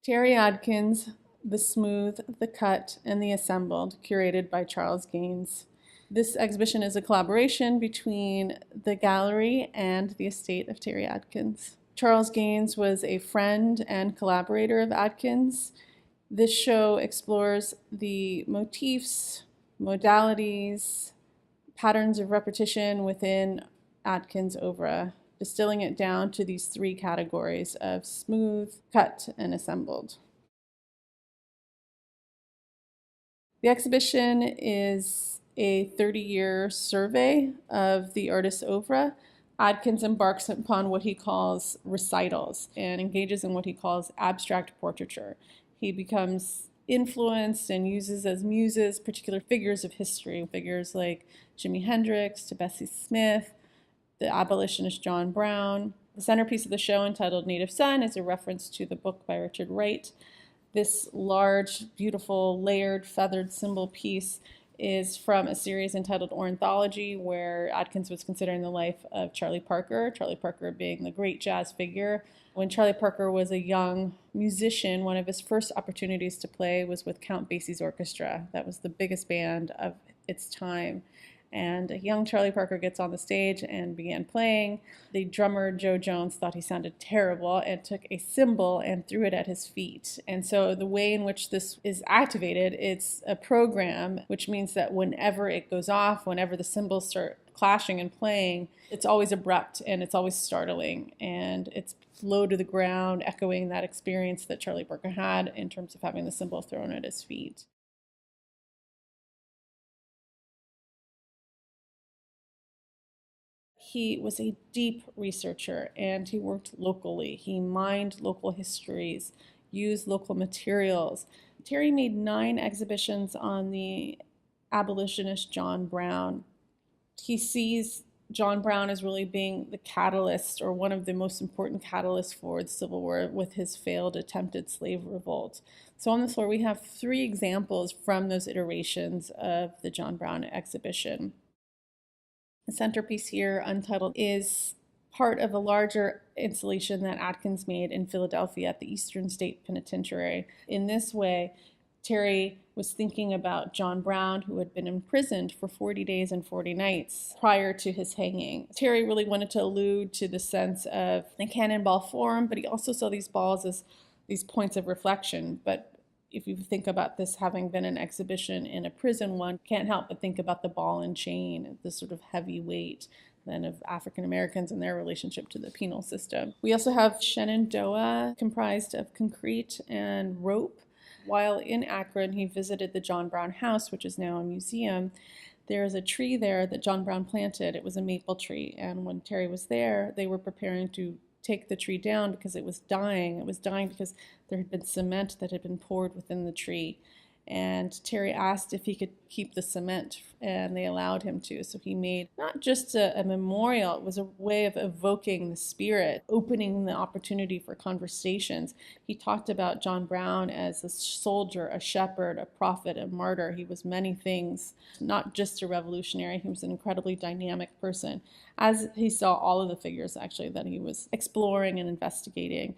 Terry Adkins, The Smooth, The Cut, and The Assembled, curated by Charles Gaines. This exhibition is a collaboration between the gallery and the estate of Terry Adkins. Charles Gaines was a friend and collaborator of Adkins. This show explores the motifs, modalities, patterns of repetition within Adkins' oeuvre, distilling it down to these three categories of smooth, cut, and assembled. The exhibition is a 30-year survey of the artist's oeuvre. Adkins embarks upon what he calls recitals and engages in what he calls abstract portraiture. He becomes influenced and uses as muses particular figures of history, figures like Jimi Hendrix to Bessie Smith, the abolitionist John Brown. The centerpiece of the show, entitled Native Son, is a reference to the book by Richard Wright. This large, beautiful, layered, feathered symbol piece is from a series entitled Ornithology, where Adkins was considering the life of Charlie Parker being the great jazz figure. When Charlie Parker was a young musician, one of his first opportunities to play was with Count Basie's orchestra. That was the biggest band of its time. And a young Charlie Parker gets on the stage and began playing. The drummer, Joe Jones, thought he sounded terrible and took a cymbal and threw it at his feet. And so the way in which this is activated, it's a program, which means that whenever it goes off, whenever the cymbals start clashing and playing, it's always abrupt and it's always startling. And it's low to the ground, echoing that experience that Charlie Parker had in terms of having the cymbal thrown at his feet. He was a deep researcher and he worked locally. He mined local histories, used local materials. Terry made 9 exhibitions on the abolitionist John Brown. He sees John Brown as really being the catalyst, or one of the most important catalysts for the Civil War, with his failed attempted slave revolt. So on the floor we have 3 examples from those iterations of the John Brown exhibition. The centerpiece here, Untitled, is part of a larger installation that Adkins made in Philadelphia at the Eastern State Penitentiary. In this way, Terry was thinking about John Brown, who had been imprisoned for 40 days and 40 nights prior to his hanging. Terry really wanted to allude to the sense of the cannonball form, but he also saw these balls as these points of reflection. But if you think about this having been an exhibition in a prison, one can't help but think about the ball and chain, the sort of heavy weight then of African Americans and their relationship to the penal system. We also have Shenandoah, comprised of concrete and rope. While in Akron, he visited the John Brown house, which is now a museum. There is a tree there that John Brown planted. It was a maple tree, and when Terry was there, they were preparing to take the tree down because it was dying. It was dying because there had been cement that had been poured within the tree. And Terry asked if he could keep the cement, and they allowed him to. So he made not just a memorial, it was a way of evoking the spirit, opening the opportunity for conversations. He talked about John Brown as a soldier, a shepherd, a prophet, a martyr. He was many things, not just a revolutionary. He was an incredibly dynamic person, as he saw all of the figures actually that he was exploring and investigating.